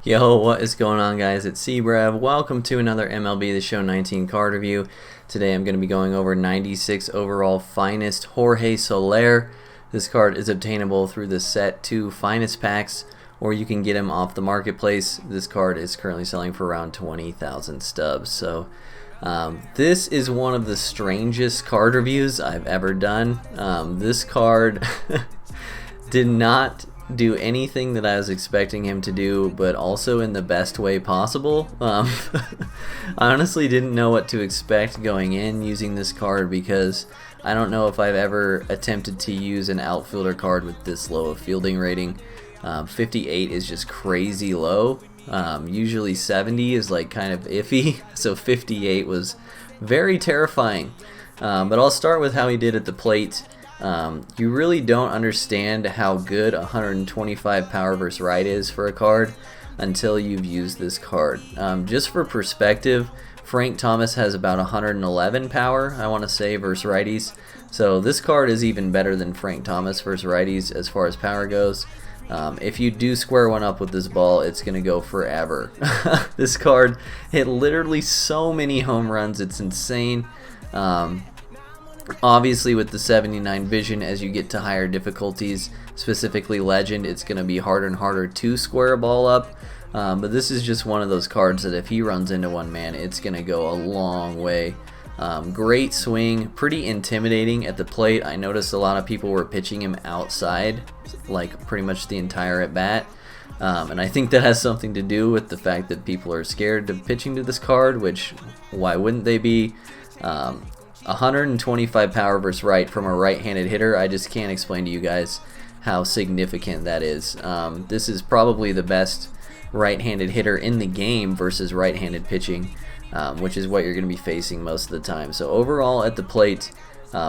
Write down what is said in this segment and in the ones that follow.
Yo, what is going on, guys? It's Cbrev. Welcome to another MLB The Show 19 card review. Today I'm going to be going over 96 overall finest Jorge Soler. This card is obtainable through the Set 2 Finest Packs, or you can get him off the marketplace. This card is currently selling for around 20,000 stubs. So this is one of the strangest card reviews I've ever done. This card did not do anything that I was expecting him to do, but also in the best way possible. I honestly didn't know what to expect going in using this card, because I don't know if I've ever attempted to use an outfielder card with this low of fielding rating. 58 is just crazy low. Usually 70 is like kind of iffy, so 58 was very terrifying. But I'll start with how he did at the plate. You really don't understand how good 125 power versus right is for a card until you've used this card. Just for perspective, Frank Thomas has about 111 power, I want to say, versus righties. So this card is even better than Frank Thomas versus righties as far as power goes. If you do square one up with this ball, it's going to go forever. This card hit literally so many home runs, it's insane. Obviously, with the 79 vision, as you get to higher difficulties, specifically Legend, it's going to be harder and harder to square a ball up. But this is just one of those cards that if he runs into one, man, it's going to go a long way. Great swing, pretty intimidating at the plate. I noticed a lot of people were pitching him outside, like pretty much the entire at bat. And I think that has something to do with the fact that people are scared of pitching to this card, which why wouldn't they be? 125 power versus right from a right-handed hitter, I just can't explain to you guys how significant that is. This is probably the best right-handed hitter in the game versus right-handed pitching, which is what you're going to be facing most of the time. So overall at the plate,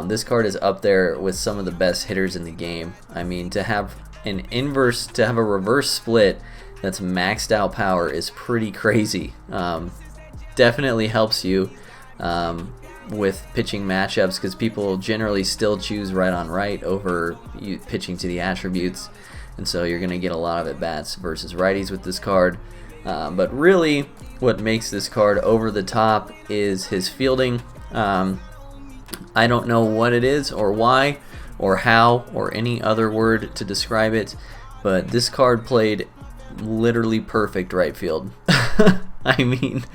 this card is up there with some of the best hitters in the game. I mean, to have a reverse split that's maxed out power is pretty crazy. Definitely helps you with pitching matchups, because people generally still choose right on right over you pitching to the attributes, and so you're going to get a lot of at-bats versus righties with this card. But really what makes this card over the top is his fielding. I don't know what it is or why or how or any other word to describe it, but this card played literally perfect right field. I mean,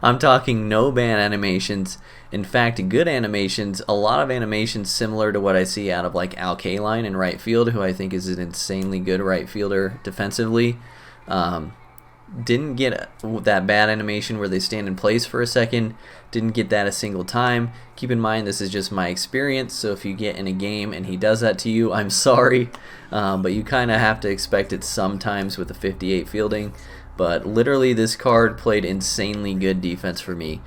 I'm talking no ban animations. In fact, good animations, a lot of animations similar to what I see out of like Al Kaline in right field, who I think is an insanely good right fielder defensively. Didn't get that bad animation where they stand in place for a second. Didn't get that a single time. Keep in mind, this is just my experience, so if you get in a game and he does that to you, I'm sorry. But you kind of have to expect it sometimes with a 58 fielding. But literally this card played insanely good defense for me.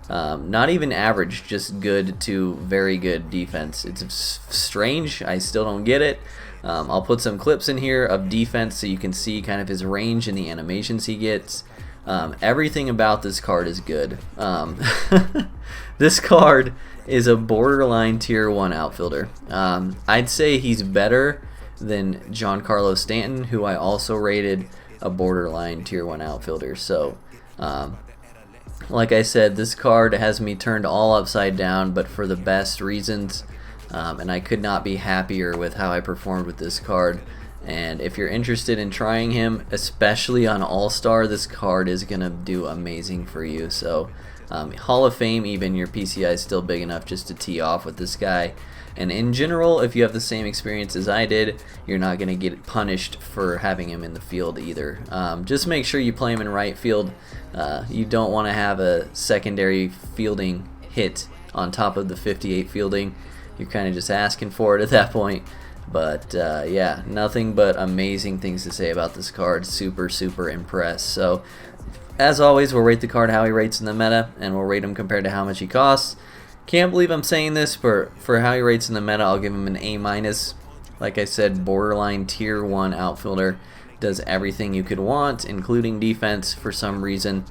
Not even average, just good to very good defense. It's strange, I still don't get it. I'll put some clips in here of defense so you can see kind of his range and the animations he gets. Everything about this card is good. This card is a borderline tier 1 outfielder. I'd say he's better than Giancarlo Stanton, who I also rated a borderline tier 1 outfielder. So like I said, this card has me turned all upside down, but for the best reasons. And I could not be happier with how I performed with this card. And if you're interested in trying him, especially on All-Star, this card is going to do amazing for you. So Hall of Fame, even, your PCI is still big enough just to tee off with this guy. And in general, if you have the same experience as I did, you're not going to get punished for having him in the field either. Just make sure you play him in right field. You don't want to have a secondary fielding hit on top of the 58 fielding. You're kind of just asking for it at that point. But yeah, nothing but amazing things to say about this card. Super, super impressed. So as always, we'll rate the card how he rates in the meta, and we'll rate him compared to how much he costs. Can't believe I'm saying this, but for how he rates in the meta, I'll give him an A-. Like I said, borderline tier 1 outfielder. Does everything you could want, including defense for some reason.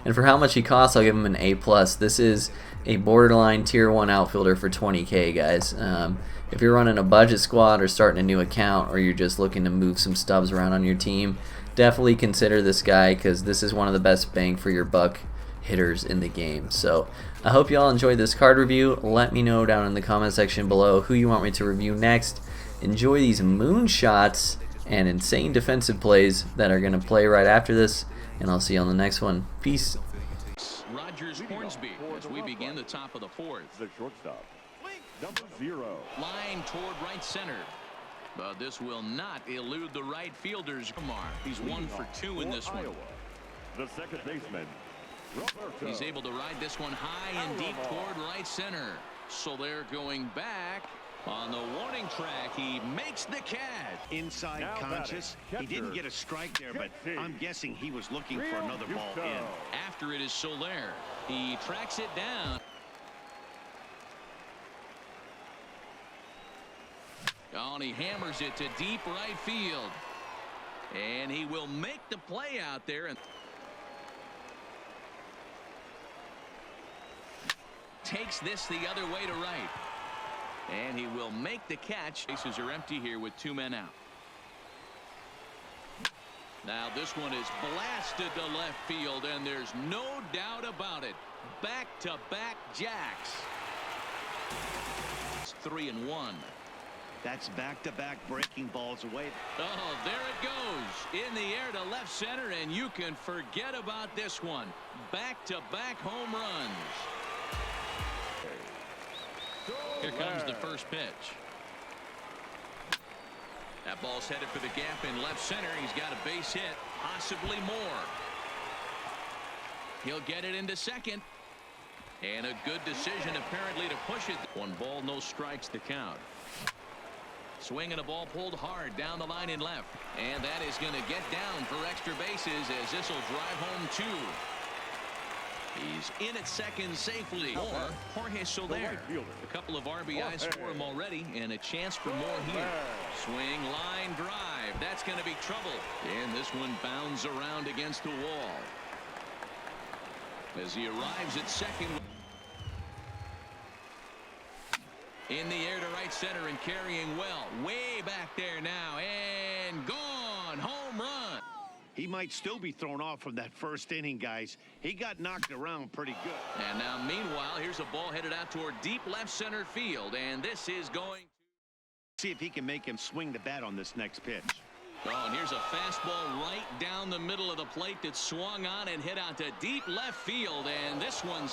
And for how much he costs, I'll give him an A+. This is a borderline tier 1 outfielder for 20K, guys. If you're running a budget squad or starting a new account, or you're just looking to move some stubs around on your team, definitely consider this guy because this is one of the best bang for your buck hitters in the game. So I hope you all enjoyed this card review. Let me know down in the comment section below who you want me to review next. Enjoy these moonshots and insane defensive plays that are going to play right after this, and I'll see you on the next one. Peace. Rogers Hornsby as we begin the top of the fourth. The shortstop, number 0. Line toward right center. But this will not elude the right fielder's mark. He's 1 for 2 in this one. The second baseman, Roberto. He's able to ride this one high and deep toward right center. So they're going back. On the warning track, he makes the catch. Inside Now conscious. batting, He didn't catcher, get a strike there, but Jorge. I'm guessing he was looking for another ball in. After it is Soler. He tracks it down. Oh, and he hammers it to deep right field. And he will make the play out there. And takes this the other way to right. And he will make the catch. Bases are empty here with 2 men out. Now this one is blasted to left field, and there's no doubt about it. Back-to-back jacks. It's 3-1. That's back-to-back breaking balls away. Oh, there it goes. In the air to left center, and you can forget about this one. Back-to-back home runs. Here comes the first pitch. That ball's headed for the gap in left center. He's got a base hit, possibly more. He'll get it into second. And a good decision apparently to push it. 1 ball, no strikes to count. Swing and a ball pulled hard down the line in left. And that is going to get down for extra bases as this will drive home 2. He's in at second safely. Or Jorge Soler. A couple of RBIs for him already, and a chance for more here. Swing, line drive. That's going to be trouble. And this one bounds around against the wall. As he arrives at second. In the air to right center and carrying well. Way back there now. And gone. Home run. He might still be thrown off from that first inning, guys. He got knocked around pretty good. And now, meanwhile, here's a ball headed out toward deep left center field. And this is going to See if he can make him swing the bat on this next pitch. Oh, and here's a fastball right down the middle of the plate that swung on and hit out to deep left field. And this one's